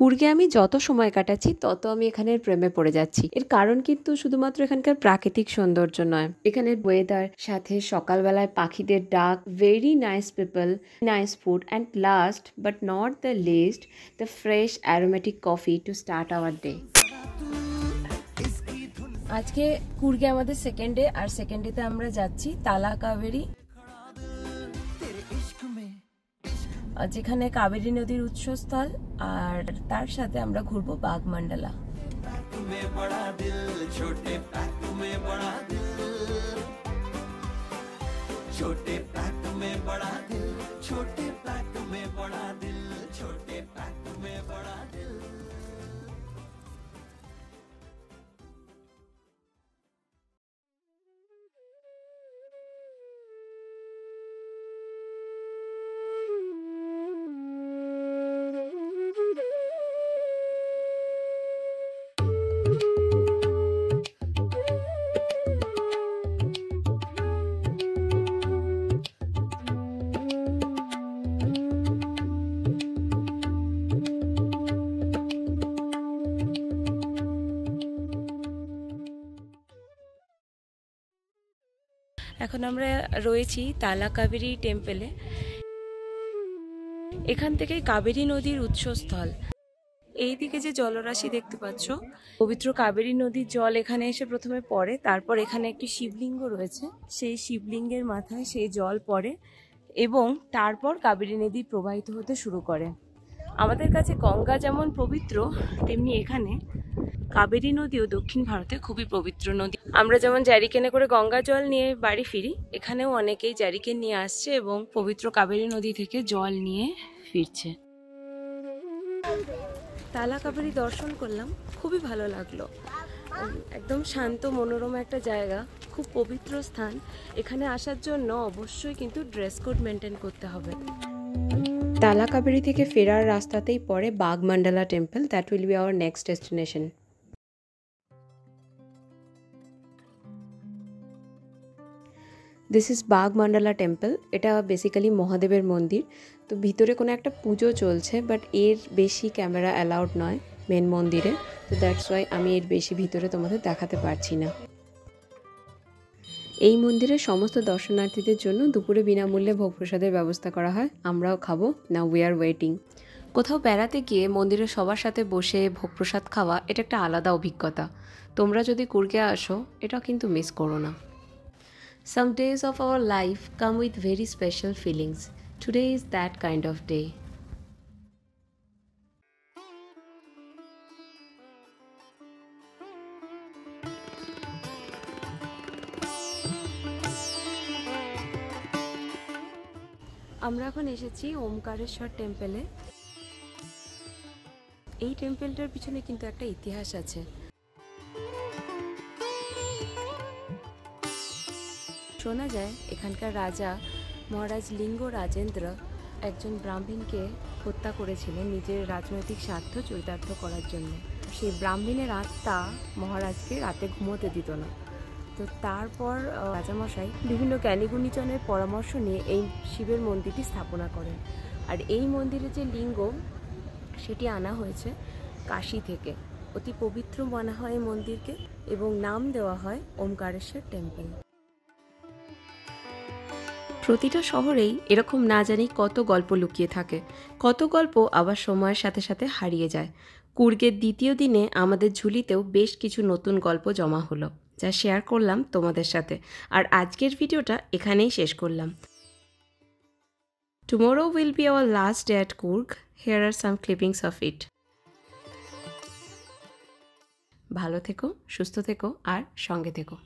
কুর্গে আমি যত সময় কাটাচ্ছি তত আমি এখানের প্রেমে পড়ে যাচ্ছি। এর কারণ কিন্তু শুধুমাত্র এখানকার প্রাকৃতিক সৌন্দর্য নয়, এখানের ওয়েদার, সাথে সকালবেলায় পাখিদের ডাক, very nice people, nice food, and last but not the least, the fresh aromatic coffee to start our day. আজকে কুর্গে আমাদের সেকেন্ড ডে, আর সেকেন্ড ডেতে আমরা যাচ্ছি তালা কাবেরী, যেখানে কাবেরী নদীর উৎসস্থল, আর তার সাথে আমরা ঘুরবো বাগমান্ডালা। এখন আমরা রয়েছি তালা কাবেরী টেম্পলে। এখান থেকে কাবেরী নদীর উৎসস্থল। এইদিকে যে জলরাশি দেখতে পাচ্ছ, পবিত্র কাবেরী নদীর জল এখানে এসে প্রথমে পড়ে, তারপর এখানে একটি শিবলিঙ্গ রয়েছে, সেই শিবলিঙ্গের মাথায় সেই জল পড়ে এবং তারপর কাবেরী নদী প্রবাহিত হতে শুরু করে। আমাদের কাছে গঙ্গা যেমন পবিত্র, তেমনি এখানে কাবেরী নদীও দক্ষিণ ভারতে খুবই পবিত্র নদী। আমরা যেমন জ্যারিকেনে করে গঙ্গা জল নিয়ে বাড়ি ফিরি, এখানেও অনেকেই জ্যারিকেন নিয়ে আসছে এবং পবিত্র কাবেরী নদী থেকে জল নিয়ে ফিরছে। তালা কাবেরী দর্শন করলাম, খুবই ভালো লাগলো। একদম শান্ত মনোরম একটা জায়গা, খুব পবিত্র স্থান। এখানে আসার জন্য অবশ্যই কিন্তু ড্রেস কোড মেনটেন করতে হবে। তালা কাবেরী থেকে ফেরার রাস্তাতেই পড়ে Bagmandala temple. That will be our next destination. This is Bagmandala temple. এটা বেসিক্যালি মহাদেবের মন্দির। তো ভিতরে কোনো একটা পুজো চলছে, বাট এর বেশি ক্যামেরা অ্যালাউড নয় মেন মন্দিরে, তো দ্যাটস ওয়াই আমি এর বেশি ভিতরে তোমাদের দেখাতে পারছি না। এই মন্দিরে সমস্ত দর্শনার্থীদের জন্য দুপুরে বিনামূল্যে ভোগ প্রসাদের ব্যবস্থা করা হয়। আমরাও খাবো। Now we are waiting. কোথাও বেড়াতে গিয়ে মন্দিরে সবার সাথে বসে ভোগ প্রসাদ খাওয়া, এটা একটা আলাদা অভিজ্ঞতা। তোমরা যদি কুর্গে আসো, এটা কিন্তু মিস করো না। Some days of our life come with very special feelings. Today is that kind of day. আমরা এখন এসেছি ওমকারেশ্বর টেম্পলে। এই টেম্পলটার পিছনে কিন্তু একটা ইতিহাস আছে। শোনা যায় এখানকার রাজা মহারাজ লিঙ্গ রাজেন্দ্র একজন ব্রাহ্মণকে হত্যা করেছিলেন নিজের রাজনৈতিক স্বার্থ চরিতার্থ করার জন্য। সেই ব্রাহ্মণের আত্মা মহারাজকে রাতে ঘুমোতে দিত না। তো তারপর রাজামশাই বিভিন্ন জ্ঞানীগুণীজনের পরামর্শ নিয়ে এই শিবের মন্দিরটি স্থাপনা করেন। আর এই মন্দিরে যে লিঙ্গ, সেটি আনা হয়েছে কাশী থেকে। অতি পবিত্র মানা হয় এই মন্দিরকে এবং নাম দেওয়া হয় ওমকারেশ্বর টেম্পল। প্রতিটা শহরেই এরকম না জানি কত গল্প লুকিয়ে থাকে, কত গল্প আবার সময়ের সাথে সাথে হারিয়ে যায়। কুর্গের দ্বিতীয় দিনে আমাদের ঝুলিতেও বেশ কিছু নতুন গল্প জমা হলো, যা শেয়ার করলাম তোমাদের সাথে। আর আজকের ভিডিওটা এখানেই শেষ করলাম। Tomorrow will be our last day at Coorg. Here are some clippings of it. ভালো থেকো, সুস্থ থেকো আর সঙ্গে থেকো।